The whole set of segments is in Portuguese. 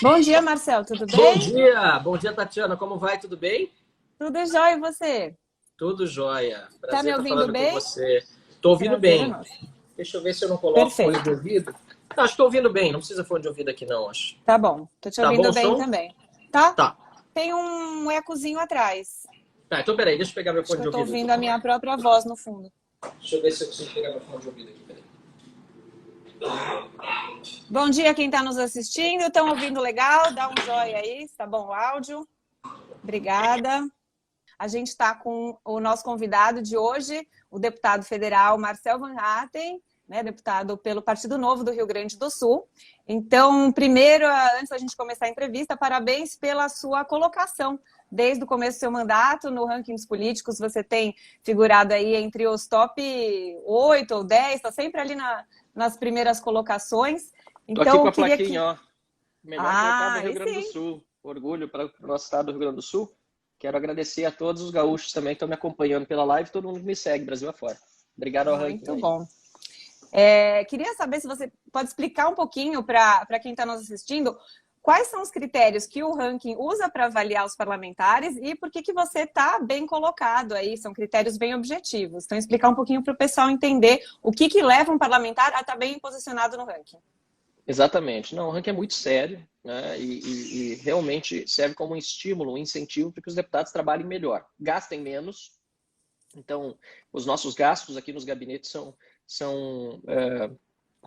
Bom dia, Marcel, tudo Bom bem? dia! Bom dia, Tatiana. Como vai? Tudo bem? Tudo jóia, e você? Tudo jóia. Tá me Prazer estar ouvindo falando com bem? você. Estou ouvindo Prazer é bem. nosso. Deixa eu ver se eu não coloco fone de Perfeito. ouvido. Não, acho que estou ouvindo bem. Não precisa fone de ouvido aqui, não, acho. Tá bom. Tô te Tá bom ouvindo o bem som? também. Tá? Tá. Tem um ecozinho atrás. Tá, então peraí. Deixa eu pegar meu Acho fone que de eu tô ouvido ouvindo aqui. a minha própria voz no fundo. Deixa eu ver se eu consigo pegar meu fone de ouvido aqui. Peraí. Bom dia quem está nos assistindo. Estão ouvindo legal? Dá um joinha aí, se tá bom o áudio. Obrigada. A gente está com o nosso convidado de hoje, o deputado federal Marcel Van Hatten, né, deputado pelo Partido Novo do Rio Grande do Sul. Então, primeiro, antes da gente começar a entrevista, parabéns pela sua colocação. Desde o começo do seu mandato, no ranking dos políticos, você tem figurado aí entre os top 8 ou 10, está sempre ali nas primeiras colocações. Tô aqui Então, com eu a queria plaquinha, que... ó. Melhor deputado do Ah, Rio aí Grande do sim, Sul. Orgulho para o nosso estado do Rio Grande do Sul. Quero agradecer a todos os gaúchos também que estão me acompanhando pela live, todo mundo que me segue, Brasil afora. Obrigado ao ranking muito aí. bom. Queria saber se você pode explicar um pouquinho para quem está nos assistindo quais são os critérios que o ranking usa para avaliar os parlamentares e por que você está bem colocado aí. São critérios bem objetivos. Então, explicar um pouquinho para o pessoal entender o que leva um parlamentar a estar bem posicionado no ranking. Exatamente. Não, o ranking é muito sério, né? E realmente serve como um estímulo, um incentivo para que os deputados trabalhem melhor. Gastem menos. Então, os nossos gastos aqui nos gabinetes são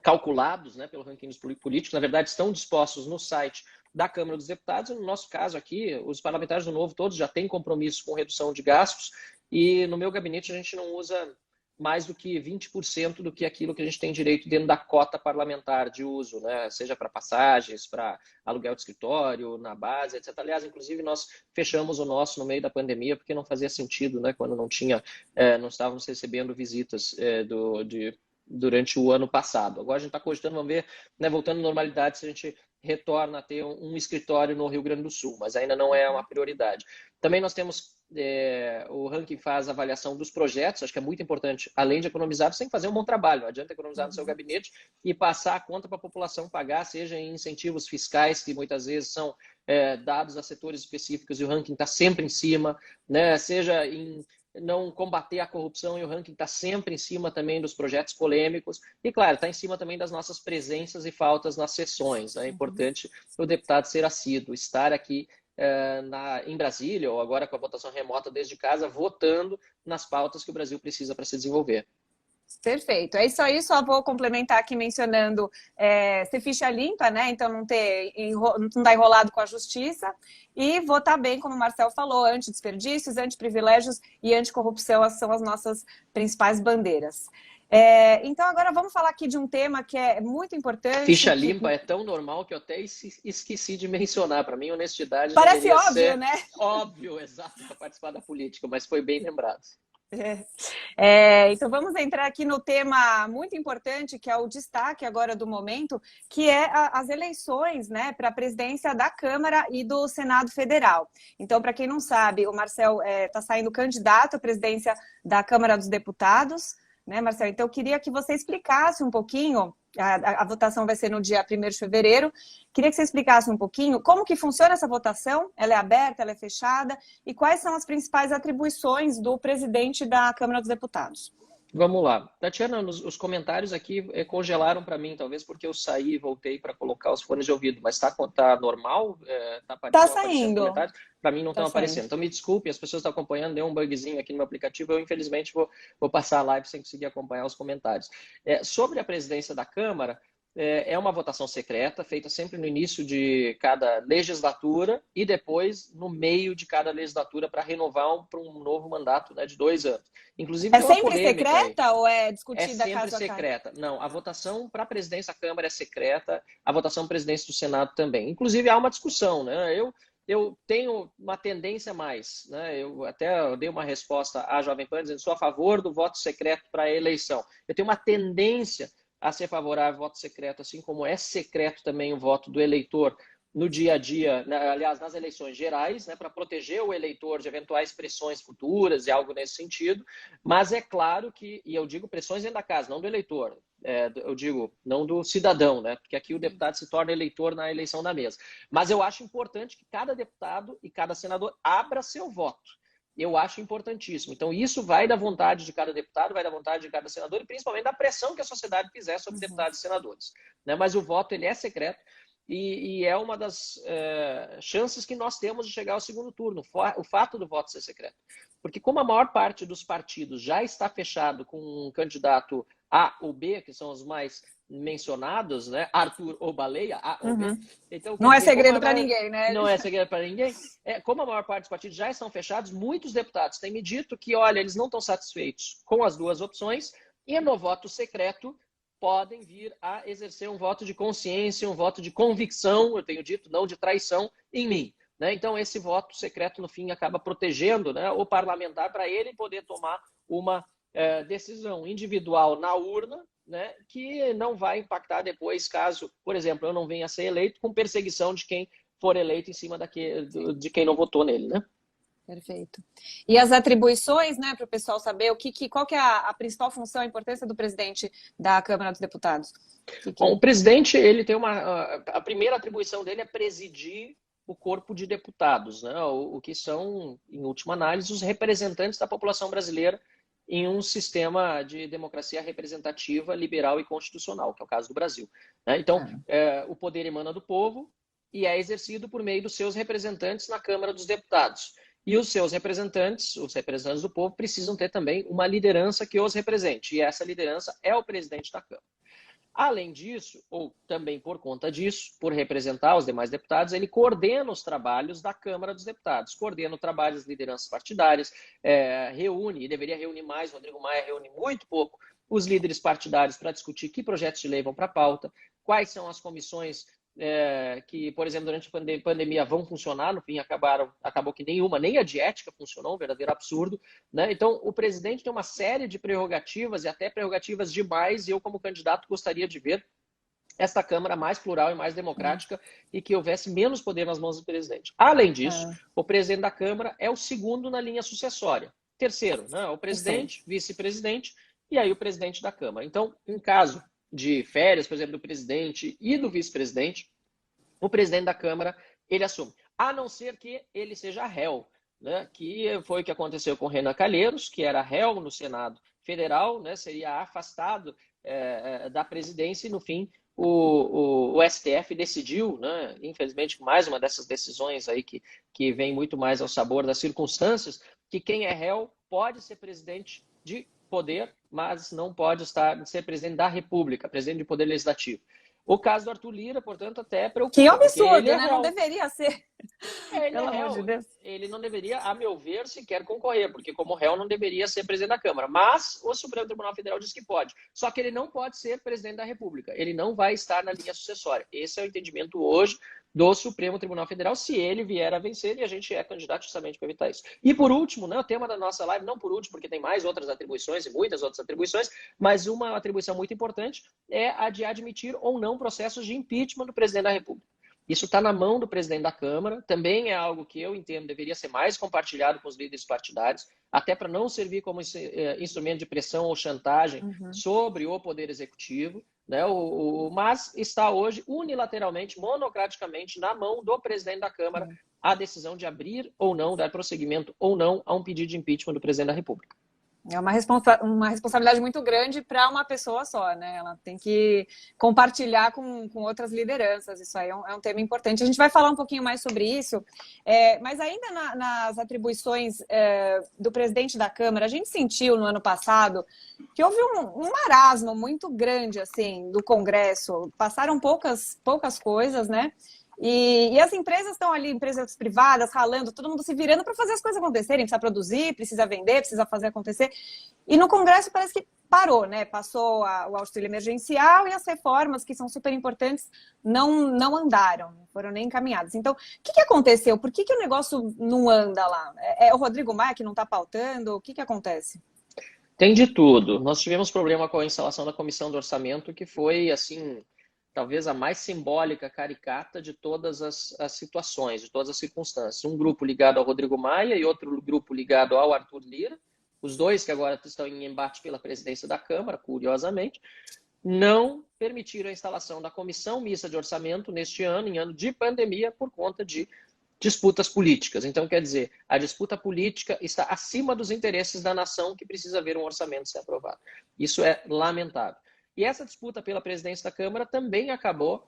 calculados, né, pelo ranking dos políticos, na verdade estão dispostos no site da Câmara dos Deputados. No nosso caso aqui, os parlamentares do Novo todos já têm compromisso com redução de gastos e no meu gabinete a gente não usa mais do que 20% do que aquilo que a gente tem direito dentro da cota parlamentar de uso, né? Seja para passagens, para aluguel de escritório, na base, etc. Aliás, inclusive nós fechamos o nosso no meio da pandemia porque não fazia sentido, né? Quando não estávamos recebendo visitas durante o ano passado. Agora a gente está cogitando, vamos ver, né, voltando à normalidade, se a gente retorna a ter um escritório no Rio Grande do Sul, mas ainda não é uma prioridade. Também nós temos, o ranking faz a avaliação dos projetos, acho que é muito importante, além de economizar, você tem que fazer um bom trabalho, não adianta economizar no seu gabinete e passar a conta para a população pagar, seja em incentivos fiscais, que muitas vezes são dados a setores específicos e o ranking está sempre em cima, né, seja em não combater a corrupção e o ranking está sempre em cima também dos projetos polêmicos e, claro, está em cima também das nossas presenças e faltas nas sessões. É importante o deputado ser assíduo, estar aqui em Brasília ou agora com a votação remota desde casa, votando nas pautas que o Brasil precisa para se desenvolver. Perfeito. É isso aí, só vou complementar aqui mencionando ser ficha limpa, né? Então não estar enrolado com a justiça e votar bem, como o Marcel falou, anti-desperdícios, anti-privilégios e anticorrupção são as nossas principais bandeiras. Então agora vamos falar aqui de um tema que é muito importante. Ficha limpa é tão normal que eu até esqueci de mencionar. Para mim, honestidade Parece deveria óbvio, ser né? óbvio, exato, para participar da política, mas foi bem lembrado. Então vamos entrar aqui no tema muito importante, que é o destaque agora do momento, que é as eleições, né, para a presidência da Câmara e do Senado Federal. Então, para quem não sabe, o Marcel está saindo candidato à presidência da Câmara dos Deputados, né, Marcel? Então, eu queria que você explicasse um pouquinho, a votação vai ser no dia 1º de fevereiro, queria que você explicasse um pouquinho como que funciona essa votação, ela é aberta, ela é fechada, e quais são as principais atribuições do presidente da Câmara dos Deputados. Vamos lá. Tatiana, os comentários aqui congelaram para mim, talvez porque eu saí e voltei para colocar os fones de ouvido, mas tá normal? Tá Estão aparecendo saindo, comentários? Para mim não tá estão saindo. aparecendo. Então me desculpe, as pessoas estão acompanhando, deu um bugzinho aqui no meu aplicativo, eu infelizmente vou passar a live sem conseguir acompanhar os comentários. Sobre a presidência da Câmara, é uma votação secreta, feita sempre no início de cada legislatura e depois no meio de cada legislatura para renovar para um novo mandato, né, de 2 anos. Inclusive É tem uma sempre polêmica aí. secreta ou é É discutida sempre caso a caso? secreta. Não, a votação para a presidência da Câmara é secreta, a votação para a presidência do Senado também. Inclusive há uma discussão, né? Eu tenho uma tendência mais, né? Eu até dei uma resposta à Jovem Pan dizendo sou a favor do voto secreto para a eleição. Eu tenho uma tendência a ser favorável ao voto secreto, assim como é secreto também o voto do eleitor no dia a dia, aliás, nas eleições gerais, né, para proteger o eleitor de eventuais pressões futuras e algo nesse sentido. Mas é claro que, e eu digo pressões dentro da casa, não do eleitor, eu digo não do cidadão, né, porque aqui o deputado se torna eleitor na eleição da mesa. Mas eu acho importante que cada deputado e cada senador abra seu voto. Eu acho importantíssimo. Então, isso vai da vontade de cada deputado, vai da vontade de cada senador e principalmente da pressão que a sociedade fizer sobre deputados e senadores. Né? Mas o voto ele é secreto e é uma das chances que nós temos de chegar ao segundo turno, o fato do voto ser secreto. Porque como a maior parte dos partidos já está fechado com um candidato A ou B, que são os mais mencionados, né? Arthur ou Baleia, A ou B. Então, não é segredo para ninguém, né? Não é segredo para ninguém. Como a maior parte dos partidos já estão fechados, muitos deputados têm me dito que, olha, eles não estão satisfeitos com as duas opções e no voto secreto podem vir a exercer um voto de consciência, um voto de convicção, eu tenho dito, não de traição, em mim. Né? Então, esse voto secreto, no fim, acaba protegendo, né, o parlamentar para ele poder tomar uma decisão individual na urna, né, que não vai impactar depois, caso, por exemplo, eu não venha a ser eleito, com perseguição de quem for eleito em cima de quem não votou nele. Né? Perfeito. E as atribuições, né, para o pessoal saber qual que é a principal função, a importância do presidente da Câmara dos Deputados? Bom, o presidente, ele tem a primeira atribuição dele é presidir o corpo de deputados, né, o que são, em última análise, os representantes da população brasileira em um sistema de democracia representativa, liberal e constitucional, que é o caso do Brasil. Né? Então, o poder emana do povo e é exercido por meio dos seus representantes na Câmara dos Deputados. E os seus representantes, os representantes do povo, precisam ter também uma liderança que os represente. E essa liderança é o presidente da Câmara. Além disso, ou também por conta disso, por representar os demais deputados, ele coordena os trabalhos da Câmara dos Deputados, coordena o trabalho das lideranças partidárias, reúne, e deveria reunir mais, Rodrigo Maia reúne muito pouco, os líderes partidários para discutir que projetos de lei vão para a pauta, quais são as comissões que, por exemplo, durante a pandemia vão funcionar, no fim acabou que nenhuma, nem a de ética funcionou, um verdadeiro absurdo. Né? Então, o presidente tem uma série de prerrogativas e até prerrogativas demais, e eu, como candidato, gostaria de ver esta Câmara mais plural e mais democrática e que houvesse menos poder nas mãos do presidente. Além disso, o presidente da Câmara é o segundo na linha sucessória. Terceiro, né? O presidente, vice-presidente e aí o presidente da Câmara. Então, em caso de férias, por exemplo, do presidente e do vice-presidente, o presidente da Câmara, ele assume. A não ser que ele seja réu, né? Que foi o que aconteceu com Renan Calheiros, que era réu no Senado Federal, né? Seria afastado da presidência e, no fim, o STF decidiu, né? Infelizmente, mais uma dessas decisões aí que vem muito mais ao sabor das circunstâncias, que quem é réu pode ser presidente de poder, mas não pode ser presidente da República, presidente de poder legislativo. O caso do Arthur Lira, portanto, até preocupa. Que absurdo, né? Não deveria ser. Ele é réu. Ele não deveria, a meu ver, sequer concorrer, porque como réu não deveria ser presidente da Câmara. Mas o Supremo Tribunal Federal diz que pode. Só que ele não pode ser presidente da República. Ele não vai estar na linha sucessória. Esse é o entendimento hoje do Supremo Tribunal Federal, se ele vier a vencer, e a gente é candidato justamente para evitar isso. E por último, né, o tema da nossa live, não por último, porque tem mais outras atribuições e muitas outras atribuições, mas uma atribuição muito importante é a de admitir ou não processos de impeachment do presidente da República. Isso está na mão do presidente da Câmara, também é algo que eu entendo deveria ser mais compartilhado com os líderes partidários, até para não servir como instrumento de pressão ou chantagem sobre o Poder Executivo, né? Mas está hoje unilateralmente, monocraticamente, na mão do presidente da Câmara a decisão de abrir ou não, dar prosseguimento ou não a um pedido de impeachment do presidente da República. É uma responsabilidade muito grande para uma pessoa só, né? Ela tem que compartilhar com outras lideranças. Isso aí é um tema importante. A gente vai falar um pouquinho mais sobre isso, mas ainda nas atribuições do presidente da Câmara, a gente sentiu no ano passado que houve um marasmo muito grande assim, do Congresso. Passaram poucas coisas, né? E as empresas estão ali, empresas privadas, ralando, todo mundo se virando para fazer as coisas acontecerem. Precisa produzir, precisa vender, precisa fazer acontecer. E no Congresso parece que parou, né? Passou o auxílio emergencial e as reformas, que são super importantes, não andaram, não foram nem encaminhadas. Então, o que aconteceu? Por que o negócio não anda lá? É o Rodrigo Maia que não está pautando? O que acontece? Tem de tudo. Nós tivemos problema com a instalação da Comissão do Orçamento, que foi, assim, talvez a mais simbólica, caricata de todas as situações, de todas as circunstâncias. Um grupo ligado ao Rodrigo Maia e outro grupo ligado ao Arthur Lira, os dois que agora estão em embate pela presidência da Câmara, curiosamente, não permitiram a instalação da comissão mista de orçamento neste ano, em ano de pandemia, por conta de disputas políticas. Então, quer dizer, a disputa política está acima dos interesses da nação, que precisa ver um orçamento ser aprovado. Isso é lamentável. E essa disputa pela presidência da Câmara também acabou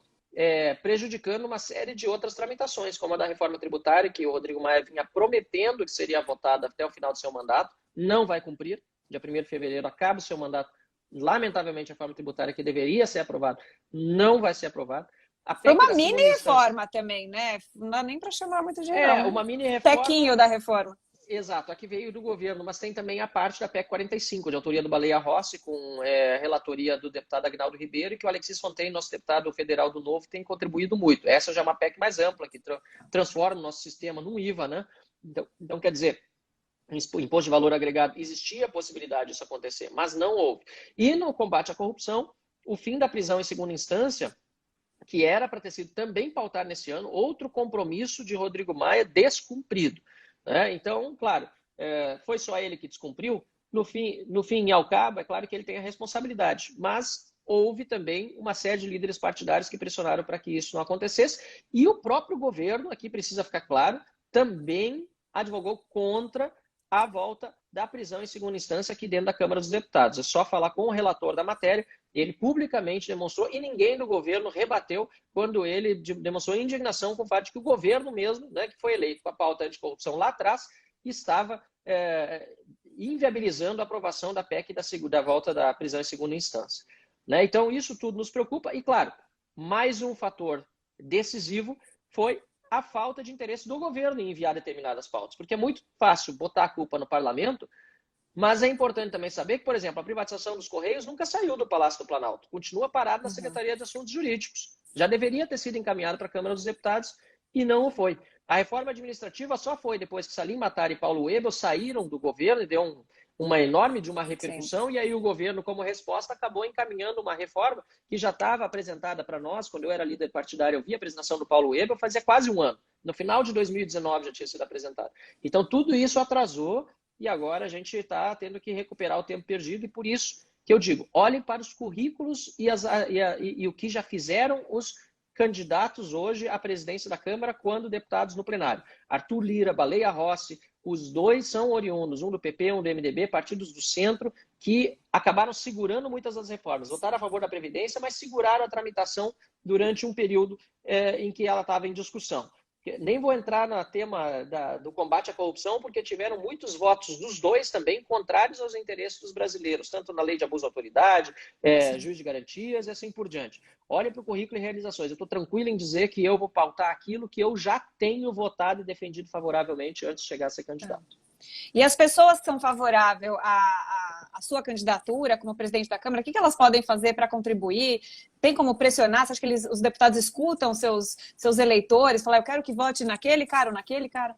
prejudicando uma série de outras tramitações, como a da reforma tributária, que o Rodrigo Maia vinha prometendo que seria votada até o final do seu mandato, não vai cumprir. Dia 1º de fevereiro acaba o seu mandato. Lamentavelmente, a reforma tributária que deveria ser aprovada não vai ser aprovada. Foi uma mini reforma também, né? Não dá nem para chamar muito de reforma. Uma mini reforma. Tequinho da reforma. Exato, aqui veio do governo, mas tem também a parte da PEC 45, de autoria do Baleia Rossi, com relatoria do deputado Agnaldo Ribeiro, e que o Alexis Fontaine, nosso deputado federal do Novo, tem contribuído muito. Essa já é uma PEC mais ampla, que transforma o nosso sistema num IVA, né? Então, quer dizer, imposto de valor agregado, existia a possibilidade disso acontecer, mas não houve. E no combate à corrupção, o fim da prisão em segunda instância, que era para ter sido também pautar nesse ano, outro compromisso de Rodrigo Maia descumprido. Então, claro, foi só ele que descumpriu. No fim e ao cabo, é claro que ele tem a responsabilidade, mas houve também uma série de líderes partidários que pressionaram para que isso não acontecesse, e o próprio governo, aqui precisa ficar claro, também advogou contra a volta da prisão em segunda instância aqui dentro da Câmara dos Deputados. É só falar com o relator da matéria, ele publicamente demonstrou, e ninguém do governo rebateu quando ele demonstrou indignação com o fato de que o governo mesmo, né, que foi eleito com a pauta anticorrupção lá atrás, estava inviabilizando a aprovação da PEC da volta da prisão em segunda instância. Né? Então, isso tudo nos preocupa. E, claro, mais um fator decisivo foi a falta de interesse do governo em enviar determinadas pautas. Porque é muito fácil botar a culpa no parlamento, mas é importante também saber que, por exemplo, a privatização dos Correios nunca saiu do Palácio do Planalto. Continua parado na Secretaria de Assuntos Jurídicos. Já deveria ter sido encaminhado para a Câmara dos Deputados e não o foi. A reforma administrativa só foi depois que Salim Matar e Paulo Webel saíram do governo e deu uma enorme de uma repercussão. Sim. E aí o governo, como resposta, acabou encaminhando uma reforma que já estava apresentada para nós. Quando eu era líder partidário, eu vi a apresentação do Paulo Webel fazia quase um ano. No final de 2019 já tinha sido apresentado. Então tudo isso atrasou e agora a gente está tendo que recuperar o tempo perdido, e por isso que eu digo, olhem para os currículos e o que já fizeram os candidatos hoje à presidência da Câmara quando deputados no plenário. Arthur Lira, Baleia Rossi, os dois são oriundos, um do PP, um do MDB, partidos do centro, que acabaram segurando muitas das reformas. Votaram a favor da Previdência, mas seguraram a tramitação durante um período em que ela estava em discussão. Nem vou entrar no tema do combate à corrupção, porque tiveram muitos votos dos dois também contrários aos interesses dos brasileiros, tanto na lei de abuso de autoridade, juiz de garantias e assim por diante. Olhem para o currículo e realizações. Eu estou tranquilo em dizer que eu vou pautar aquilo que eu já tenho votado e defendido favoravelmente antes de chegar a ser candidato. E as pessoas que são favoráveis à sua candidatura como presidente da Câmara, o que elas podem fazer para contribuir? Tem como pressionar? Você acha que os deputados escutam seus eleitores? Falar, eu quero que vote naquele cara ou naquele cara?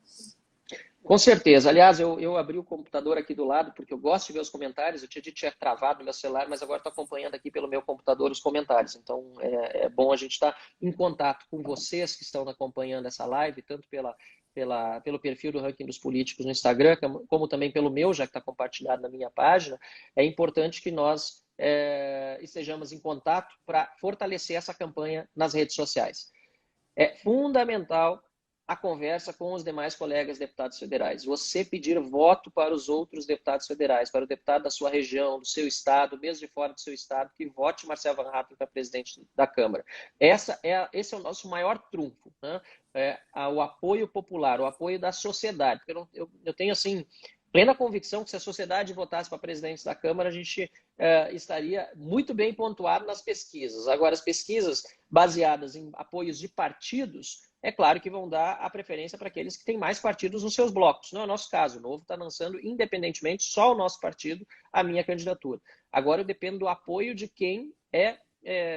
Com certeza. Aliás, eu abri o computador aqui do lado, porque eu gosto de ver os comentários. Eu tinha dito que tinha travado no meu celular, mas agora estou acompanhando aqui pelo meu computador os comentários. Então, é bom a gente estar em contato com vocês que estão acompanhando essa live, tanto pelo perfil do Ranking dos Políticos no Instagram, como também pelo meu, já que está compartilhado na minha página. É importante que nós estejamos em contato para fortalecer essa campanha nas redes sociais. É fundamental a conversa com os demais colegas deputados federais. Você pedir voto para os outros deputados federais, para o deputado da sua região, do seu estado, mesmo de fora do seu estado, que vote Marcel Van Hatten para presidente da Câmara. Esse é o nosso maior trunfo, né? O apoio popular, o apoio da sociedade. Porque eu tenho, assim, plena convicção que se a sociedade votasse para presidente da Câmara, a gente estaria muito bem pontuado nas pesquisas. Agora, as pesquisas baseadas em apoios de partidos, é claro que vão dar a preferência para aqueles que têm mais partidos nos seus blocos. Não é o nosso caso. O Novo está lançando, independentemente, só o nosso partido, a minha candidatura. Agora eu dependo do apoio de quem é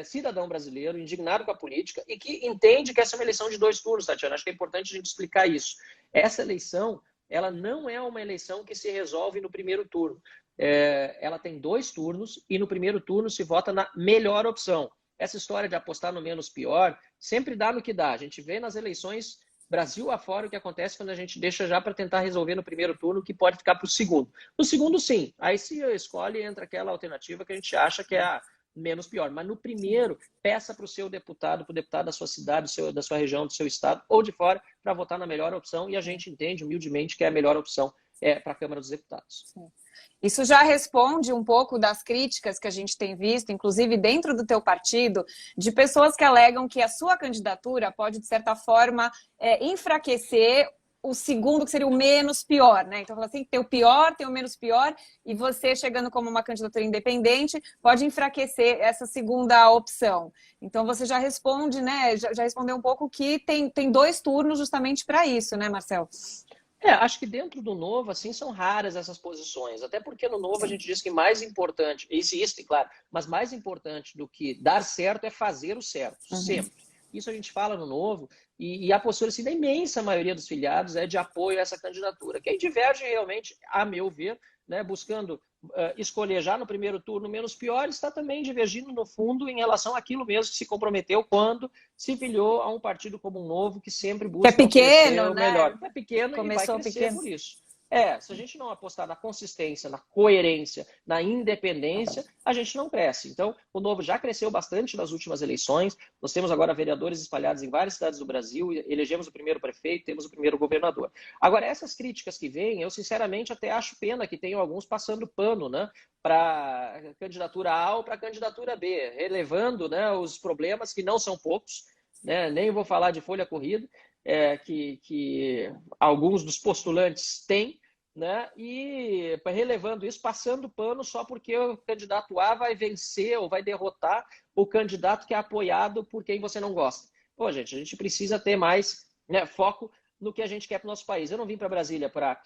cidadão brasileiro, indignado com a política e que entende que essa é uma eleição de 2 turnos, Tatiana. Acho que é importante a gente explicar isso. Essa eleição, ela não é uma eleição que se resolve no primeiro turno. Ela tem 2 turnos e no primeiro turno se vota na melhor opção. essa história de apostar no menos pior sempre dá no que dá. A gente vê nas eleições Brasil afora o que acontece quando a gente deixa já para tentar resolver no primeiro turno, que pode ficar para o segundo. No segundo, sim. Aí se escolhe, entra aquela alternativa que a gente acha que é a menos pior. Mas no primeiro, peça para o seu deputado, para o deputado da sua cidade, da sua região, do seu estado ou de fora, para votar na melhor opção. E a gente entende, humildemente, que é a melhor opção para a Câmara dos Deputados. Sim. Isso já responde um pouco das críticas que a gente tem visto, inclusive dentro do teu partido, de pessoas que alegam que a sua candidatura pode, de certa forma, enfraquecer o segundo, que seria o menos pior, né? Então, assim, tem o pior, tem o menos pior, e você, chegando como uma candidatura independente, pode enfraquecer essa segunda opção. Então, você já responde, né? Já respondeu um pouco que tem 2 turnos justamente para isso, né, Marcel? Acho que dentro do Novo, assim, são raras essas posições. Até porque no Novo a gente diz que mais importante, existe, claro, mas mais importante do que dar certo é fazer o certo, sempre. Isso a gente fala no Novo, e a postura assim, da imensa maioria dos filiados é de apoio a essa candidatura. Quem diverge realmente, a meu ver, né, buscando escolher já no primeiro turno menos pior, está também divergindo no fundo em relação àquilo mesmo que se comprometeu quando se filiou a um partido como o Novo, que sempre busca pequeno, o melhor. Né? É pequeno e vai crescer pequeno. por isso. Se a gente não apostar na consistência, na coerência, na independência, a gente não cresce. Então, o Novo já cresceu bastante nas últimas eleições. Nós temos agora vereadores espalhados em várias cidades do Brasil, elegemos o primeiro prefeito, temos o primeiro governador. Agora, essas críticas que vêm, eu sinceramente até acho pena que tenham alguns passando pano, né, para a candidatura A ou para a candidatura B, relevando, né, os problemas que não são poucos, né, nem vou falar de folha corrida, que alguns dos postulantes têm, né? E relevando isso, passando pano só porque o candidato A vai vencer ou vai derrotar o candidato que é apoiado por quem você não gosta. Pô, gente, a gente precisa ter mais, né, foco no que a gente quer para o nosso país. Eu não vim para Brasília para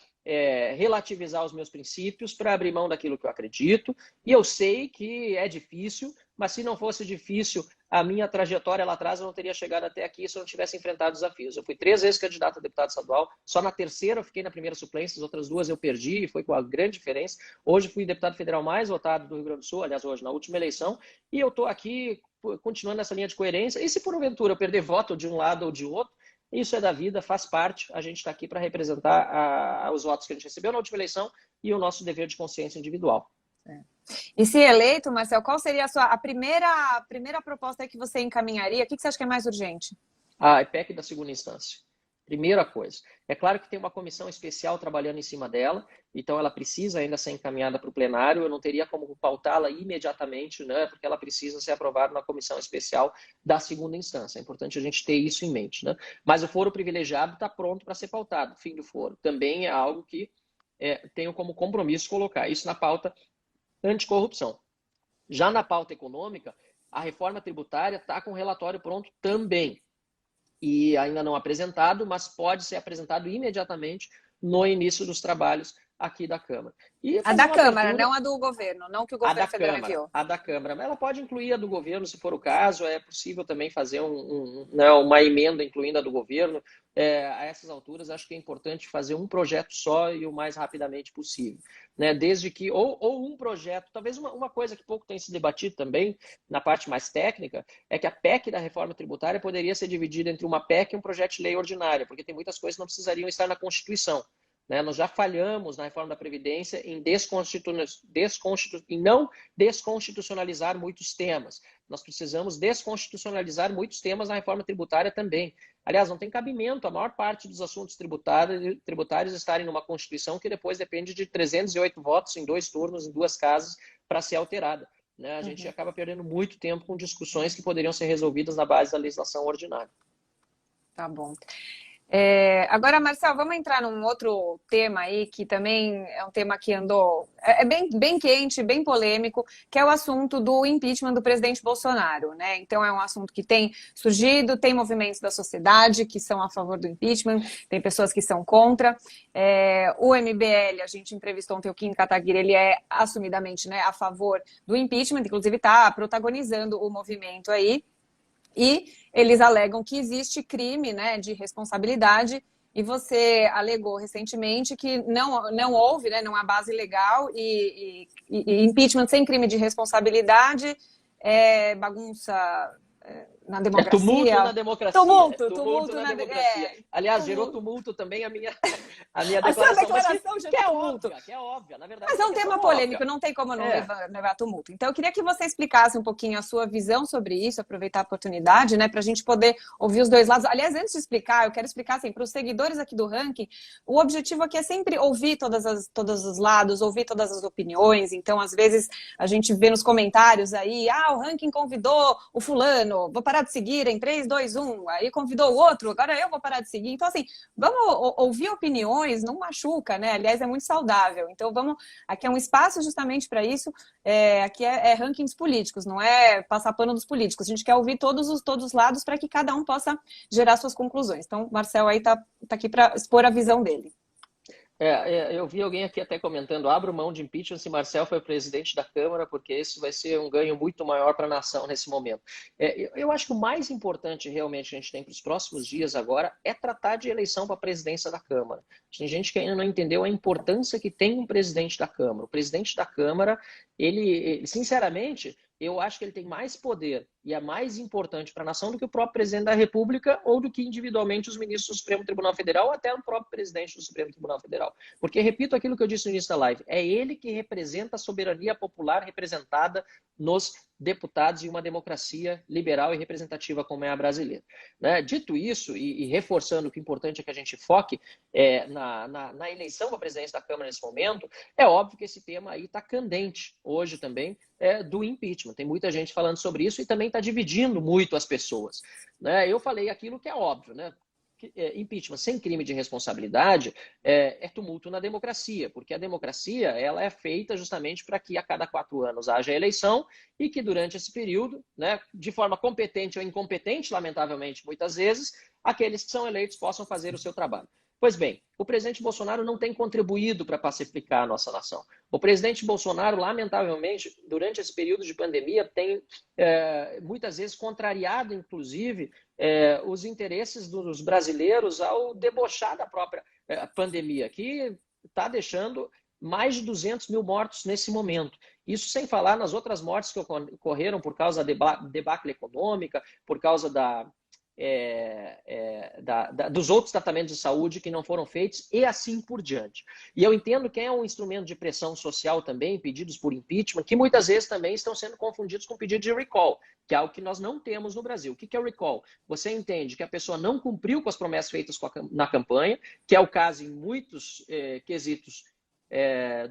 relativizar os meus princípios, para abrir mão daquilo que eu acredito, e eu sei que é difícil, mas se não fosse difícil, a minha trajetória lá atrás eu não teria chegado até aqui se eu não tivesse enfrentado desafios. Eu fui 3 vezes candidato a deputado estadual, só na terceira eu fiquei na primeira suplência, as outras 2 eu perdi e foi com a grande diferença. Hoje fui deputado federal mais votado do Rio Grande do Sul, aliás, hoje na última eleição, e eu estou aqui continuando essa linha de coerência. E se porventura eu perder voto de um lado ou de outro, isso é da vida, faz parte. A gente está aqui para representar os votos que a gente recebeu na última eleição e o nosso dever de consciência individual. E se eleito, Marcel, qual seria a primeira proposta que você encaminharia? O que você acha que é mais urgente? A PEC da segunda instância. Primeira coisa. É claro que tem uma comissão especial trabalhando em cima dela, então ela precisa ainda ser encaminhada para o plenário. Eu não teria como pautá-la imediatamente, né, porque ela precisa ser aprovada na comissão especial da segunda instância. É importante a gente ter isso em mente, né? Mas o foro privilegiado está pronto para ser pautado. Fim do foro. Também é algo que tenho como compromisso colocar isso na pauta anticorrupção. Já na pauta econômica, a reforma tributária está com o relatório pronto também. E ainda não apresentado, mas pode ser apresentado imediatamente no início dos trabalhos aqui da Câmara. E a da Câmara, não a do governo, não que o governo federal enviou. A da Câmara, mas ela pode incluir a do governo, se for o caso. É possível também fazer uma emenda incluindo a do governo. A essas alturas, acho que é importante fazer um projeto só e o mais rapidamente possível, né? Desde que, ou um projeto, talvez uma coisa que pouco tem se debatido também, na parte mais técnica, é que a PEC da reforma tributária poderia ser dividida entre uma PEC e um projeto de lei ordinária, porque tem muitas coisas que não precisariam estar na Constituição. Nós já falhamos na reforma da Previdência em não desconstitucionalizar muitos temas. Nós precisamos desconstitucionalizar muitos temas na reforma tributária também. Aliás, não tem cabimento a maior parte dos assuntos tributários estarem numa Constituição que depois depende de 308 votos em 2 turnos, em 2 casas, para ser alterada. A gente acaba perdendo muito tempo com discussões que poderiam ser resolvidas na base da legislação ordinária. Tá bom. Agora, Marcel, vamos entrar num outro tema aí, que também é um tema que andou... bem quente, bem polêmico, que é o assunto do impeachment do presidente Bolsonaro, né? Então, é um assunto que tem surgido, tem movimentos da sociedade que são a favor do impeachment, tem pessoas que são contra. O MBL, a gente entrevistou ontem o Kim Kataguiri, ele é assumidamente, né, a favor do impeachment, inclusive está protagonizando o movimento aí. E eles alegam que existe crime, né, de responsabilidade, e você alegou recentemente que não houve, né, não há base legal, e impeachment sem crime de responsabilidade bagunça na democracia. Tumulto na democracia. Tumulto na na democracia. Aliás, tumulto. gerou tumulto também a minha declaração. A sua declaração que é óbvia, na verdade. Mas é um tema polêmico, não tem como não levar tumulto. Então, eu queria que você explicasse um pouquinho a sua visão sobre isso, aproveitar a oportunidade, né, para a gente poder ouvir os dois lados. Aliás, antes de explicar, eu quero explicar assim, para os seguidores aqui do Ranking, o objetivo aqui é sempre ouvir todos os lados, ouvir todas as opiniões. Então, às vezes, a gente vê nos comentários aí, o Ranking convidou o fulano, vou parar de seguir em 3, 2, 1, aí convidou o outro, agora eu vou parar de seguir. Então, assim, vamos ouvir opiniões, não machuca, né? Aliás, é muito saudável. Então, aqui é um espaço justamente para isso. Aqui é rankings políticos, não é passar pano dos políticos. A gente quer ouvir todos os lados para que cada um possa gerar suas conclusões. Então, o Marcel aí tá aqui para expor a visão dele. Eu vi alguém aqui até comentando, abro mão de impeachment se Marcel foi presidente da Câmara, porque esse vai ser um ganho muito maior para a nação nesse momento. Eu acho que o mais importante realmente que a gente tem para os próximos dias agora é tratar de eleição para a presidência da Câmara. Tem gente que ainda não entendeu a importância que tem um presidente da Câmara. O presidente da Câmara, ele sinceramente, eu acho que ele tem mais poder e é mais importante para a nação do que o próprio presidente da República ou do que individualmente os ministros do Supremo Tribunal Federal ou até o próprio presidente do Supremo Tribunal Federal. Porque, repito aquilo que eu disse no início da live, é ele que representa a soberania popular representada nos deputados em uma democracia liberal e representativa como é a brasileira. Né? Dito isso, e reforçando que o importante é que a gente foque na eleição para a presidência da Câmara nesse momento, é óbvio que esse tema aí está candente hoje também do impeachment. Tem muita gente falando sobre isso e também está dividindo muito as pessoas. Né? Eu falei aquilo que é óbvio, né? Impeachment sem crime de responsabilidade é tumulto na democracia, porque a democracia ela é feita justamente para que a cada 4 anos haja eleição e que durante esse período, né, de forma competente ou incompetente, lamentavelmente, muitas vezes, aqueles que são eleitos possam fazer o seu trabalho. Pois bem, o presidente Bolsonaro não tem contribuído para pacificar a nossa nação. O presidente Bolsonaro, lamentavelmente, durante esse período de pandemia, tem muitas vezes contrariado, inclusive, os interesses dos brasileiros ao debochar da própria pandemia, que está deixando mais de 200 mil mortos nesse momento. Isso sem falar nas outras mortes que ocorreram por causa da debacle econômica, por causa dos outros tratamentos de saúde que não foram feitos e assim por diante. E eu entendo que é um instrumento de pressão social também, pedidos por impeachment, que muitas vezes também estão sendo confundidos com pedido de recall, que é algo que nós não temos no Brasil. O que é o recall? Você entende que a pessoa não cumpriu com as promessas feitas na campanha, que é o caso em muitos quesitos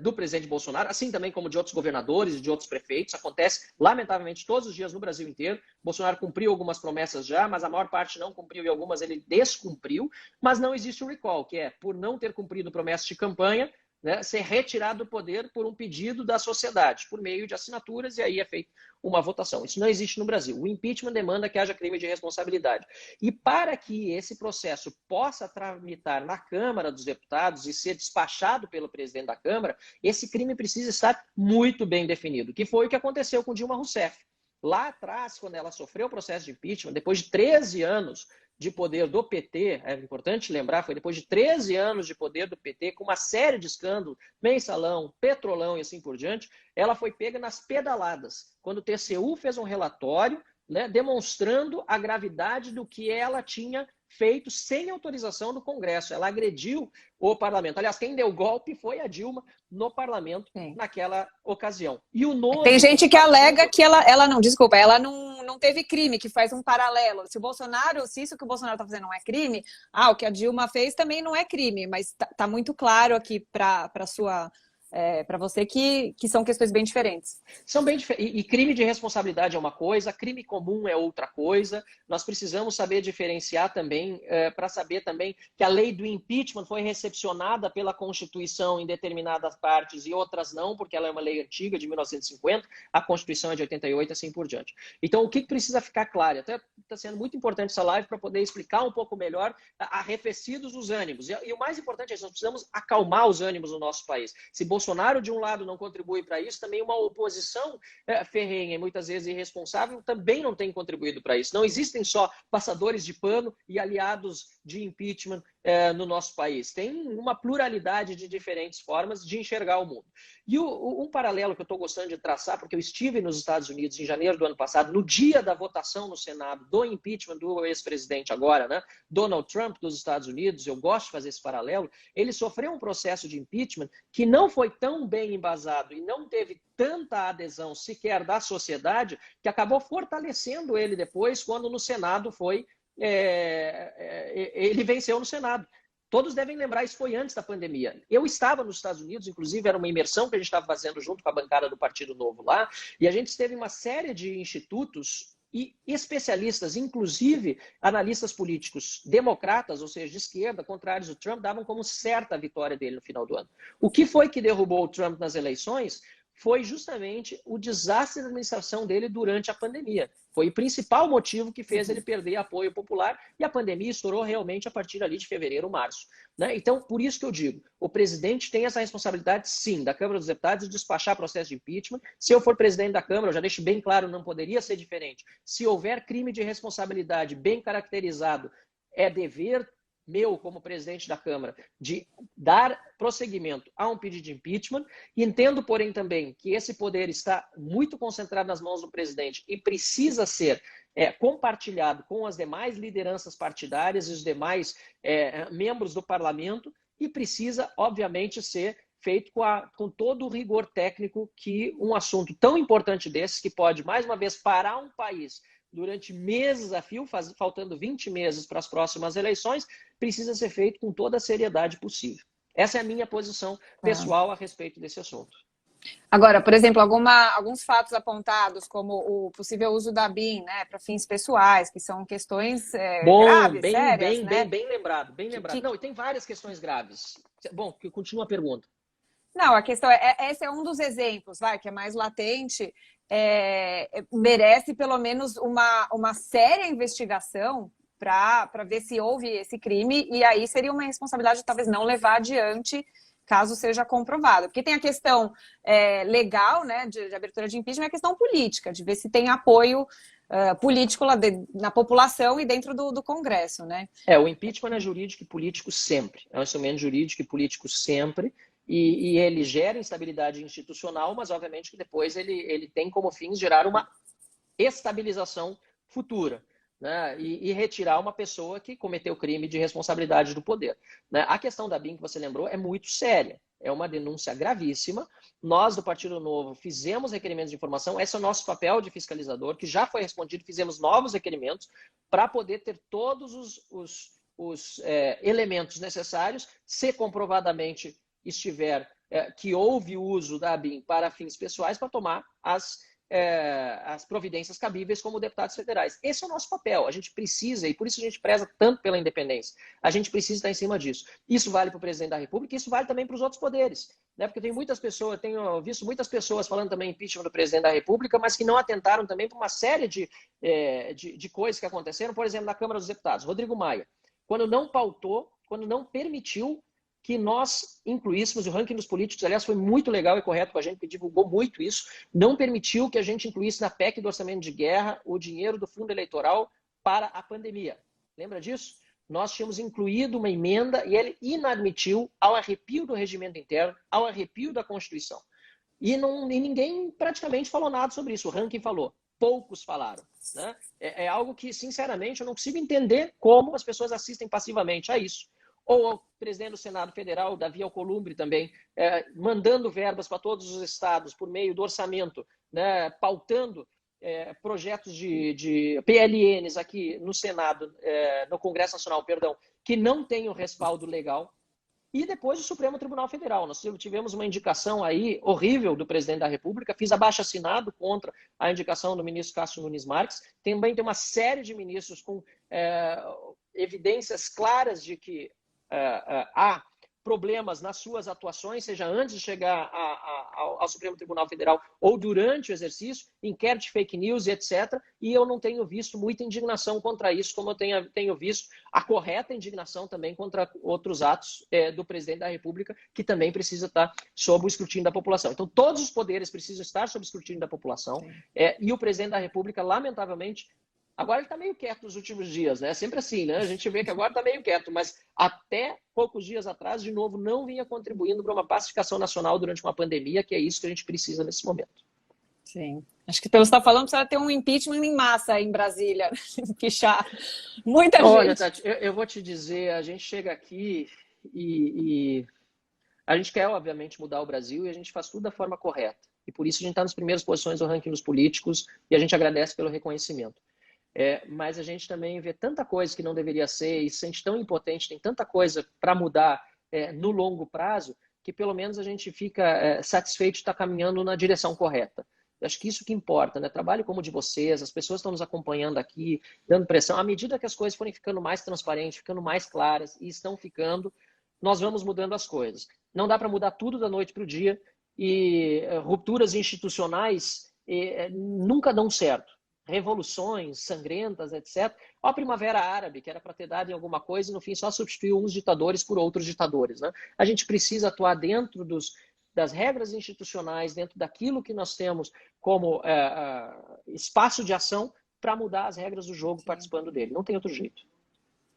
do presidente Bolsonaro, assim também como de outros governadores e de outros prefeitos. Acontece, lamentavelmente, todos os dias no Brasil inteiro. Bolsonaro cumpriu algumas promessas já, mas a maior parte não cumpriu e algumas ele descumpriu. Mas não existe o recall, que é, por não ter cumprido promessas de campanha, né, ser retirado do poder por um pedido da sociedade, por meio de assinaturas, e aí é feita uma votação. Isso não existe no Brasil. O impeachment demanda que haja crime de responsabilidade. E para que esse processo possa tramitar na Câmara dos Deputados e ser despachado pelo presidente da Câmara, esse crime precisa estar muito bem definido, que foi o que aconteceu com Dilma Rousseff. Lá atrás, quando ela sofreu o processo de impeachment, depois de 13 anos de poder do PT, é importante lembrar, foi depois de 13 anos de poder do PT, com uma série de escândalos, mensalão, petrolão e assim por diante, ela foi pega nas pedaladas, quando o TCU fez um relatório, né, demonstrando a gravidade do que ela tinha feito sem autorização do Congresso. Ela agrediu o parlamento. Aliás, quem deu golpe foi a Dilma no parlamento naquela ocasião. E o novo... Tem gente que alega que ela não teve crime, que faz um paralelo. Se isso que o Bolsonaro está fazendo não é crime, o que a Dilma fez também não é crime, mas tá muito claro aqui para você que são questões bem diferentes. São bem diferentes. E crime de responsabilidade é uma coisa, crime comum é outra coisa. Nós precisamos saber diferenciar também, para saber também que a lei do impeachment foi recepcionada pela Constituição em determinadas partes e outras não, porque ela é uma lei antiga, de 1950, a Constituição é de 88, assim por diante. Então, o que precisa ficar claro? Até está sendo muito importante essa live para poder explicar um pouco melhor arrefecidos os ânimos. E o mais importante é que nós precisamos acalmar os ânimos no nosso país. Se Bolsonaro, de um lado, não contribui para isso, também uma oposição ferrenha e muitas vezes irresponsável também não tem contribuído para isso. Não existem só passadores de pano e aliados de impeachment no nosso país. Tem uma pluralidade de diferentes formas de enxergar o mundo. E um paralelo que eu estou gostando de traçar, porque eu estive nos Estados Unidos em janeiro do ano passado, no dia da votação no Senado do impeachment do ex-presidente agora, né, Donald Trump dos Estados Unidos, eu gosto de fazer esse paralelo, ele sofreu um processo de impeachment que não foi tão bem embasado e não teve tanta adesão sequer da sociedade, que acabou fortalecendo ele depois, quando no Senado ele venceu no Senado. Todos devem lembrar, isso foi antes da pandemia. Eu estava nos Estados Unidos, inclusive era uma imersão que a gente estava fazendo junto com a bancada do Partido Novo lá, e a gente esteve em uma série de institutos e especialistas, inclusive analistas políticos democratas, ou seja, de esquerda, contrários ao Trump, davam como certa a vitória dele no final do ano. O que foi que derrubou o Trump nas eleições foi justamente o desastre da administração dele durante a pandemia. Foi o principal motivo que fez ele perder apoio popular, e a pandemia estourou realmente a partir ali de fevereiro, março. Né? Então, por isso que eu digo, o presidente tem essa responsabilidade, sim, da Câmara dos Deputados de despachar processo de impeachment. Se eu for presidente da Câmara, eu já deixo bem claro, não poderia ser diferente. Se houver crime de responsabilidade bem caracterizado, é dever meu, como presidente da Câmara, de dar prosseguimento a um pedido de impeachment. Entendo, porém, também que esse poder está muito concentrado nas mãos do presidente e precisa ser compartilhado com as demais lideranças partidárias e os demais membros do parlamento, e precisa, obviamente, ser feito com todo o rigor técnico que um assunto tão importante desse, que pode, mais uma vez, parar um país durante meses a fio, faltando 20 meses para as próximas eleições, precisa ser feito com toda a seriedade possível. Essa é a minha posição pessoal a respeito desse assunto. Agora, por exemplo, alguns fatos apontados, como o possível uso da BIM, né, para fins pessoais, que são questões graves, sérias, né? Bem lembrado, bem lembrado. Não, e tem várias questões graves. Bom, que continua a pergunta. Não, a questão esse é um dos exemplos, que é mais latente, merece pelo menos uma séria investigação para ver se houve esse crime, e aí seria uma responsabilidade talvez não levar adiante, caso seja comprovado. Porque tem a questão legal, né, de abertura de impeachment, e a questão política, de ver se tem apoio político lá na população e dentro do Congresso, né? O impeachment é jurídico e político sempre. É um instrumento jurídico e político sempre. E ele gera instabilidade institucional, mas obviamente que depois ele tem como fim gerar uma estabilização futura, né? E retirar uma pessoa que cometeu crime de responsabilidade do poder. Né? A questão da BIM que você lembrou é muito séria, é uma denúncia gravíssima. Nós do Partido Novo fizemos requerimentos de informação, esse é o nosso papel de fiscalizador, que já foi respondido, fizemos novos requerimentos para poder ter todos os elementos necessários, se comprovadamente estiver que houve uso da BIM para fins pessoais, para tomar as providências cabíveis como deputados federais. Esse é o nosso papel. A gente precisa, e por isso a gente preza tanto pela independência, a gente precisa estar em cima disso. Isso vale para o presidente da República, e isso vale também para os outros poderes. Né? Porque tem muitas pessoas, tenho visto muitas pessoas falando também impeachment do presidente da República, mas que não atentaram também para uma série de coisas que aconteceram, por exemplo, na Câmara dos Deputados. Rodrigo Maia, quando não pautou, quando não permitiu que nós incluíssemos o ranking dos políticos, aliás, foi muito legal e correto com a gente, porque divulgou muito isso, não permitiu que a gente incluísse na PEC do orçamento de guerra o dinheiro do fundo eleitoral para a pandemia. Lembra disso? Nós tínhamos incluído uma emenda e ele inadmitiu, ao arrepio do regimento interno, ao arrepio da Constituição. E ninguém praticamente falou nada sobre isso, o ranking falou. Poucos falaram. Né? É algo que, sinceramente, eu não consigo entender como as pessoas assistem passivamente a isso. Ou o presidente do Senado Federal, Davi Alcolumbre, também, mandando verbas para todos os estados por meio do orçamento, né, pautando projetos de PLNs aqui no Senado, no Congresso Nacional, perdão, que não tem o respaldo legal. E depois o Supremo Tribunal Federal. Nós tivemos uma indicação aí horrível do presidente da República, fiz abaixo-assinado contra a indicação do ministro Cássio Nunes Marques. Também tem uma série de ministros com evidências claras de que há problemas nas suas atuações, seja antes de chegar ao Supremo Tribunal Federal ou durante o exercício, inquérito de fake news e etc. E eu não tenho visto muita indignação contra isso, como eu tenho visto a correta indignação também contra outros atos do presidente da República, que também precisa estar sob o escrutínio da população. Então, todos os poderes precisam estar sob o escrutínio da população, e o presidente da República, lamentavelmente, Agora ele está meio quieto nos últimos dias, né? É sempre assim, né? A gente vê que agora está meio quieto, mas até poucos dias atrás, de novo, não vinha contribuindo para uma pacificação nacional durante uma pandemia, que é isso que a gente precisa nesse momento. Sim. Acho que pelo que você está falando, precisa ter um impeachment em massa aí em Brasília. Pichar muita Olha, gente. Tati, eu vou te dizer, a gente chega aqui e a gente quer, obviamente, mudar o Brasil e a gente faz tudo da forma correta. E por isso a gente está nas primeiras posições do ranking dos políticos e a gente agradece pelo reconhecimento. Mas a gente também vê tanta coisa que não deveria ser e se sente tão impotente, tem tanta coisa para mudar no longo prazo, que pelo menos a gente fica satisfeito de estar caminhando na direção correta. Eu acho que isso que importa, né? Trabalho como o de vocês, as pessoas estão nos acompanhando aqui, dando pressão. À medida que as coisas forem ficando mais transparentes, ficando mais claras e estão ficando, nós vamos mudando as coisas. Não dá para mudar tudo da noite para o dia e rupturas institucionais nunca dão certo. Revoluções sangrentas, etc. Ó, a Primavera Árabe, que era para ter dado em alguma coisa e no fim só substituiu uns ditadores por outros ditadores, né? A gente precisa atuar dentro das regras institucionais, dentro daquilo que nós temos como espaço de ação para mudar as regras do jogo participando dele. Não tem outro jeito.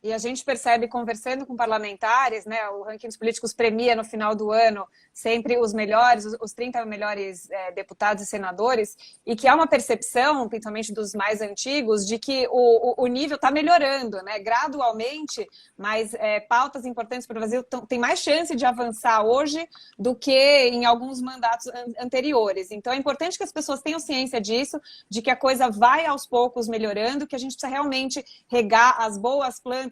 E a gente percebe, conversando com parlamentares, né, o ranking dos políticos premia no final do ano sempre os melhores, os 30 melhores deputados e senadores, e que há uma percepção, principalmente dos mais antigos, de que o nível está melhorando, né, gradualmente, mas pautas importantes para o Brasil têm mais chance de avançar hoje do que em alguns mandatos anteriores. Então é importante que as pessoas tenham ciência disso, de que a coisa vai aos poucos melhorando, que a gente precisa realmente regar as boas plantas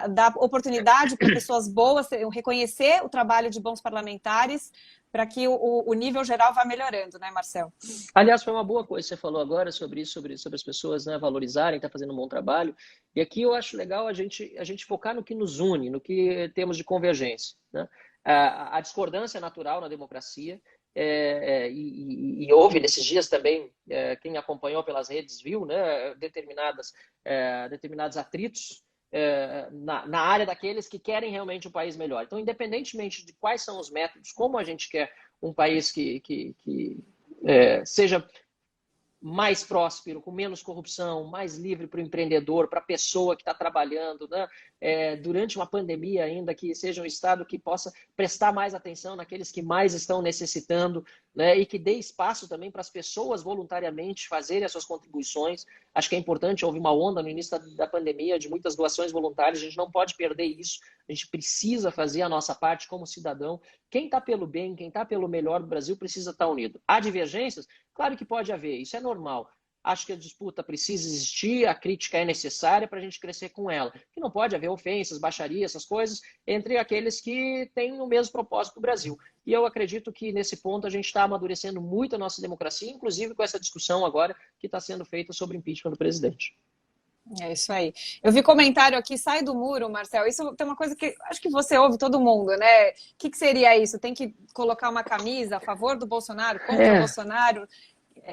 dar oportunidade para pessoas boas, reconhecer o trabalho de bons parlamentares para que o nível geral vá melhorando, né, Marcel? Aliás, foi uma boa coisa que você falou agora sobre isso, sobre as pessoas, né, valorizarem, estar fazendo um bom trabalho. E aqui eu acho legal a gente focar no que nos une, no que temos de convergência, né? A discordância é natural na democracia. E houve nesses dias também, quem acompanhou pelas redes viu, né, determinados atritos na área daqueles que querem realmente um país melhor. Então, independentemente de quais são os métodos, como a gente quer um país que seja mais próspero, com menos corrupção, mais livre para o empreendedor, para a pessoa que está trabalhando, né? Durante uma pandemia ainda, que seja um Estado que possa prestar mais atenção naqueles que mais estão necessitando, né? E que dê espaço também para as pessoas voluntariamente fazerem as suas contribuições. Acho que é importante, houve uma onda no início da pandemia de muitas doações voluntárias, a gente não pode perder isso, a gente precisa fazer a nossa parte como cidadão. Quem está pelo bem, quem está pelo melhor do Brasil precisa estar unido. Há divergências? Claro que pode haver, isso é normal. Acho que a disputa precisa existir, a crítica é necessária para a gente crescer com ela. Que não pode haver ofensas, baixarias, essas coisas, entre aqueles que têm o mesmo propósito do Brasil. E eu acredito que nesse ponto a gente está amadurecendo muito a nossa democracia, inclusive com essa discussão agora que está sendo feita sobre impeachment do presidente. É isso aí. Eu vi comentário aqui, sai do muro, Marcel. Isso tem uma coisa que acho que você ouve todo mundo, né? O que seria isso? Tem que colocar uma camisa a favor do Bolsonaro, contra o Bolsonaro?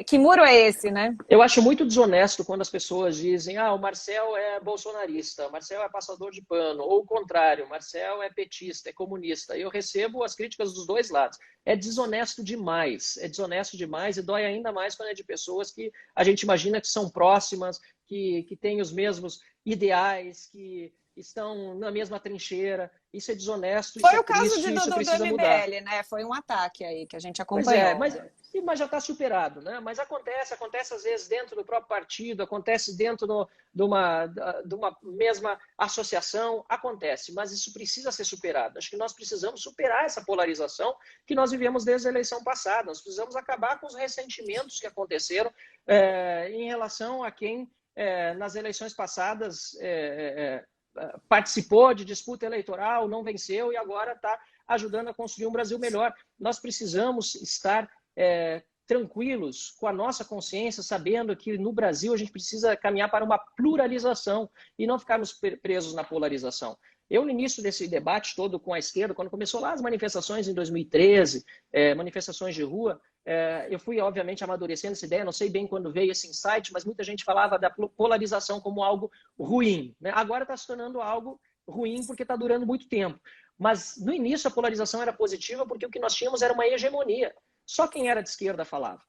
Que muro é esse, né? Eu acho muito desonesto quando as pessoas dizem o Marcel é bolsonarista, o Marcel é passador de pano, ou o contrário, o Marcel é petista, é comunista. Eu recebo as críticas dos dois lados. É desonesto demais e dói ainda mais quando é de pessoas que a gente imagina que são próximas, que têm os mesmos ideais, que estão na mesma trincheira. Isso é desonesto, isso Foi o caso triste, isso do precisa MBL, mudar. né? Foi um ataque aí que a gente acompanhou. Mas já está superado, né? Mas acontece às vezes dentro do próprio partido, acontece dentro de uma mesma associação, acontece, mas isso precisa ser superado. Acho que nós precisamos superar essa polarização que nós vivemos desde a eleição passada. Nós precisamos acabar com os ressentimentos que aconteceram em relação a quem nas eleições passadas participou de disputa eleitoral, não venceu e agora está ajudando a construir um Brasil melhor. Nós precisamos estar tranquilos com a nossa consciência, sabendo que no Brasil a gente precisa caminhar para uma pluralização e não ficarmos presos na polarização. Eu, no início desse debate todo com a esquerda, quando começou lá as manifestações em 2013, manifestações de rua, eu fui, obviamente, amadurecendo essa ideia, não sei bem quando veio esse insight, mas muita gente falava da polarização como algo ruim, né? Agora está se tornando algo ruim porque está durando muito tempo. Mas no início a polarização era positiva porque o que nós tínhamos era uma hegemonia. Só quem era de esquerda falava.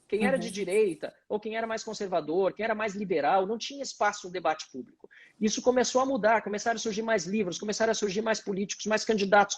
Quem era de direita, ou quem era mais conservador, quem era mais liberal, não tinha espaço no debate público. Isso começou a mudar, começaram a surgir mais livros, começaram a surgir mais políticos, mais candidatos,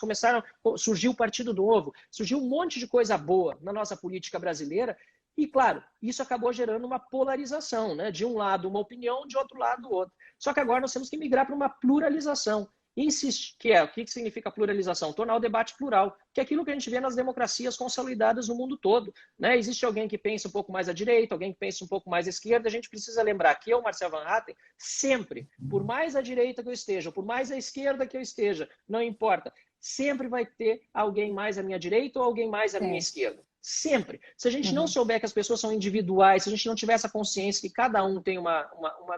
surgiu o Partido Novo, surgiu um monte de coisa boa na nossa política brasileira. E, claro, isso acabou gerando uma polarização, né? De um lado uma opinião, de outro lado outra. Só que agora nós temos que migrar para uma pluralização. Insiste, o que significa pluralização? Tornar o debate plural, que é aquilo que a gente vê nas democracias consolidadas no mundo todo. Né? Existe alguém que pensa um pouco mais à direita, alguém que pensa um pouco mais à esquerda, a gente precisa lembrar que eu, Marcel Van Hatten, sempre, por mais à direita que eu esteja, ou por mais à esquerda que eu esteja, não importa, sempre vai ter alguém mais à minha direita ou alguém mais à minha esquerda. Sempre. Se a gente não souber que as pessoas são individuais, se a gente não tiver essa consciência que cada um tem uma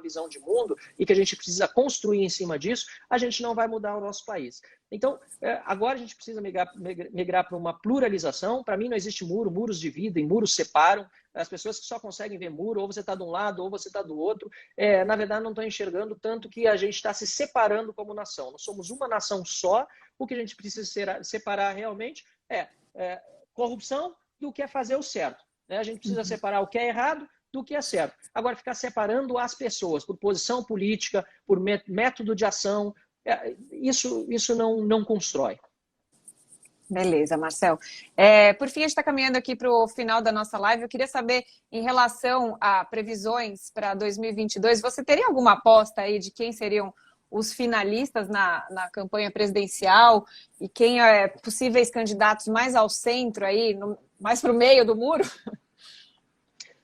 visão de mundo e que a gente precisa construir em cima disso, a gente não vai mudar o nosso país. Então, agora a gente precisa migrar para uma pluralização. Para mim não existe muro, muros dividem, muros separam. As pessoas que só conseguem ver muro, ou você está de um lado ou você está do outro, na verdade não estão enxergando tanto que a gente está se separando como nação. Nós somos uma nação só, o que a gente precisa separar realmente é corrupção do que é fazer o certo. Né? A gente precisa separar o que é errado do que é certo. Agora, ficar separando as pessoas por posição política, por método de ação, isso não constrói. Beleza, Marcel. Por fim, a gente está caminhando aqui para o final da nossa live. Eu queria saber, em relação a previsões para 2022, você teria alguma aposta aí de quem seriam os finalistas na campanha presidencial e quem possíveis candidatos mais ao centro, aí, mais para o meio do muro?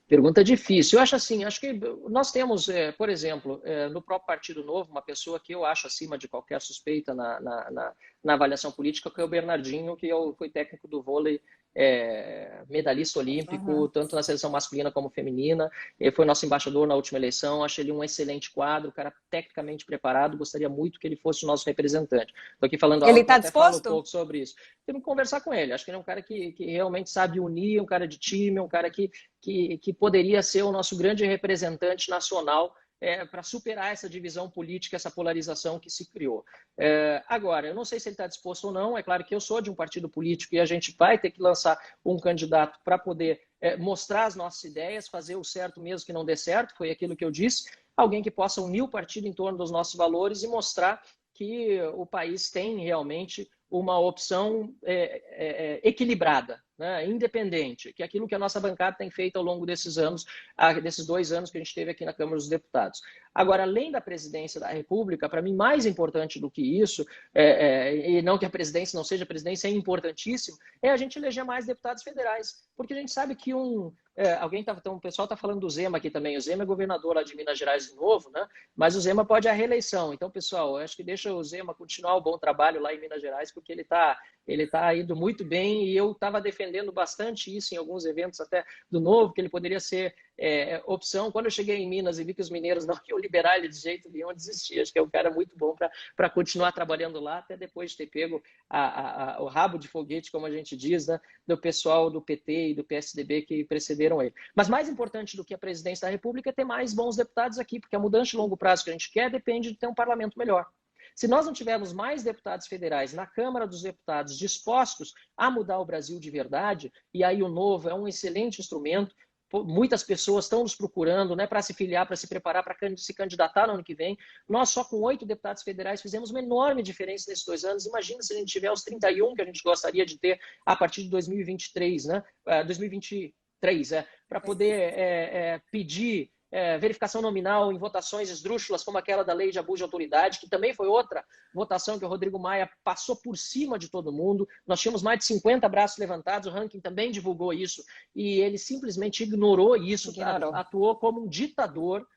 Pergunta difícil. Eu acho assim, acho que nós temos, por exemplo, no próprio Partido Novo, uma pessoa que eu acho acima de qualquer suspeita na avaliação política, que é o Bernardinho, que foi técnico do vôlei, medalhista olímpico, tanto na seleção masculina como feminina. Ele foi nosso embaixador na última eleição. Acho ele um excelente quadro, um cara tecnicamente preparado. Gostaria muito que ele fosse o nosso representante. Estou aqui falando ele algo, está até falo disposto? um pouco sobre isso. Temos que conversar com ele. Acho que ele é um cara que realmente sabe unir, um cara de time, um cara que poderia ser o nosso grande representante nacional para superar essa divisão política, essa polarização que se criou. Agora, eu não sei se ele está disposto ou não. É claro que eu sou de um partido político e a gente vai ter que lançar um candidato para poder mostrar as nossas ideias, fazer o certo mesmo que não dê certo, foi aquilo que eu disse. Alguém que possa unir o partido em torno dos nossos valores e mostrar que o país tem realmente uma opção equilibrada, né, independente, que é aquilo que a nossa bancada tem feito ao longo desses 2 anos que a gente teve aqui na Câmara dos Deputados. Agora, além da presidência da República, para mim, mais importante do que isso, e não que a presidência não seja a presidência, é importantíssimo, é a gente eleger mais deputados federais, porque a gente sabe que o pessoal está falando do Zema aqui também. O Zema é governador lá de Minas Gerais de novo, né? Mas o Zema pode ir à reeleição. Então, pessoal, eu acho que deixa o Zema continuar o bom trabalho lá em Minas Gerais, porque ele está indo muito bem, e eu estava defendendo bastante isso em alguns eventos até do Novo, que ele poderia ser opção. Quando eu cheguei em Minas e vi que os mineiros não iam liberar ele de jeito nenhum, eu desisti. Acho que é um cara muito bom para continuar trabalhando lá, até depois de ter pego o rabo de foguete, como a gente diz, né, do pessoal do PT e do PSDB que precederam ele. Mas mais importante do que a presidência da República é ter mais bons deputados aqui, porque a mudança de longo prazo que a gente quer depende de ter um parlamento melhor. Se nós não tivermos mais deputados federais na Câmara dos Deputados dispostos a mudar o Brasil de verdade, e aí o Novo é um excelente instrumento. Muitas pessoas estão nos procurando, né, para se filiar, para se preparar, para se candidatar no ano que vem. Nós, só com 8 deputados federais, fizemos uma enorme diferença nesses 2 anos. Imagina se a gente tiver os 31 que a gente gostaria de ter a partir de 2023, né? 2023, para poder pedir verificação nominal em votações esdrúxulas, como aquela da lei de abuso de autoridade, que também foi outra votação que o Rodrigo Maia passou por cima de todo mundo. Nós tínhamos mais de 50 braços levantados, o ranking também divulgou isso, e ele simplesmente ignorou isso, atuou como um ditador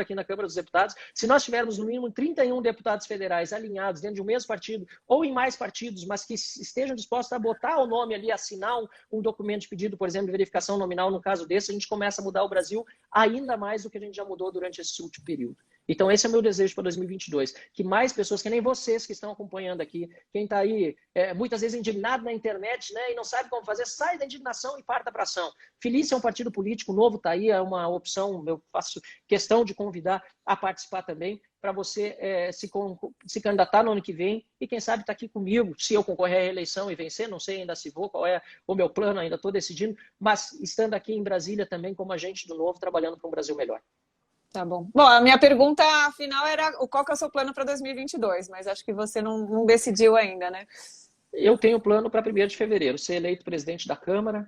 aqui na Câmara dos Deputados. Se nós tivermos no mínimo 31 deputados federais alinhados dentro de um mesmo partido ou em mais partidos, mas que estejam dispostos a botar o nome ali, assinar um documento de pedido, por exemplo, de verificação nominal, no caso desse, a gente começa a mudar o Brasil ainda mais do que a gente já mudou durante esse último período. Então, esse é o meu desejo para 2022, que mais pessoas, que nem vocês que estão acompanhando aqui, quem está aí muitas vezes indignado na internet, né, e não sabe como fazer, sai da indignação e parta para ação. Felícia é um partido político novo, está aí, é uma opção, eu faço questão de convidar a participar também, para você se candidatar no ano que vem e quem sabe está aqui comigo, se eu concorrer à reeleição e vencer, não sei ainda se vou, qual é o meu plano, ainda estou decidindo, mas estando aqui em Brasília também como agente do Novo, trabalhando para um Brasil melhor. Tá bom. Bom, a minha pergunta final era qual que é o seu plano para 2022, mas acho que você não decidiu ainda, né? Eu tenho plano para 1º de fevereiro, ser eleito presidente da Câmara,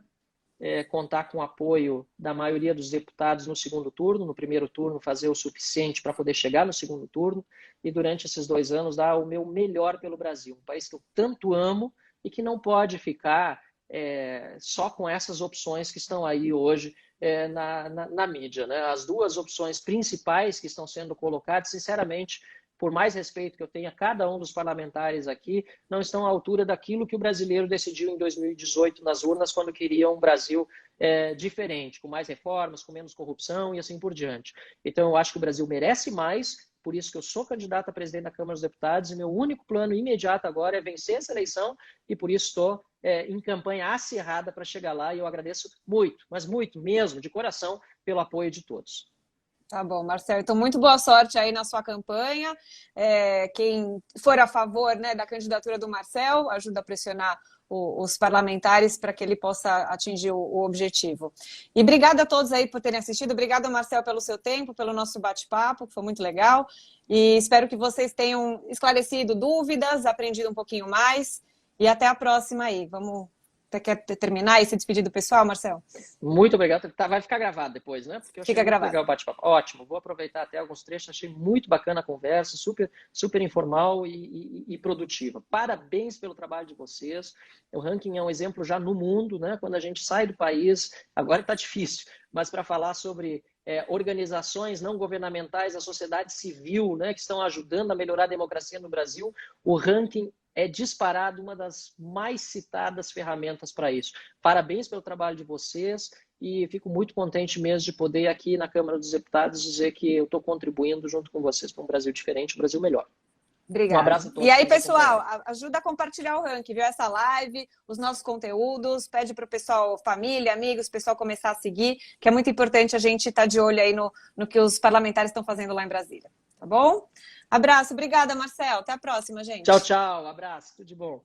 contar com o apoio da maioria dos deputados no segundo turno, no primeiro turno fazer o suficiente para poder chegar no segundo turno e durante esses 2 anos dar o meu melhor pelo Brasil, um país que eu tanto amo e que não pode ficar só com essas opções que estão aí hoje na mídia, né? As 2 opções principais que estão sendo colocadas, sinceramente, por mais respeito que eu tenha a cada um dos parlamentares aqui, não estão à altura daquilo que o brasileiro decidiu em 2018 nas urnas, quando queria um Brasil diferente, com mais reformas, com menos corrupção e assim por diante. Então, eu acho que o Brasil merece mais, por isso que eu sou candidato a presidente da Câmara dos Deputados e meu único plano imediato agora é vencer essa eleição e por isso estou em campanha acirrada para chegar lá e eu agradeço muito, mas muito mesmo, de coração, pelo apoio de todos. Tá bom, Marcelo. Então, muito boa sorte aí na sua campanha. Quem for a favor, né, da candidatura do Marcelo, ajuda a pressionar os parlamentares para que ele possa atingir o objetivo. E obrigada a todos aí por terem assistido. Obrigada, Marcelo, pelo seu tempo, pelo nosso bate-papo, que foi muito legal. E espero que vocês tenham esclarecido dúvidas, aprendido um pouquinho mais. E até a próxima aí. Você quer terminar e se despedir do pessoal, Marcelo? Muito obrigado. Vai ficar gravado depois, né? Porque eu achei Fica muito gravado. legal o bate-papo. Ótimo. Vou aproveitar até alguns trechos. Achei muito bacana a conversa, super, super informal e produtiva. Parabéns pelo trabalho de vocês. O ranking é um exemplo já no mundo, né? Quando a gente sai do país, agora está difícil, mas para falar sobre organizações não governamentais, a sociedade civil, né, que estão ajudando a melhorar a democracia no Brasil, o ranking é disparado uma das mais citadas ferramentas para isso. Parabéns pelo trabalho de vocês e fico muito contente mesmo de poder aqui na Câmara dos Deputados dizer que eu estou contribuindo junto com vocês para um Brasil diferente, um Brasil melhor. Obrigada. Um abraço a todos. E aí, pessoal, ajuda a compartilhar o ranking, viu? Essa live, os nossos conteúdos, pede para o pessoal, família, amigos, pessoal começar a seguir, que é muito importante a gente estar de olho aí no que os parlamentares estão fazendo lá em Brasília. Tá bom? Abraço, obrigada, Marcelo. Até a próxima, gente. Tchau, tchau. Abraço, tudo de bom.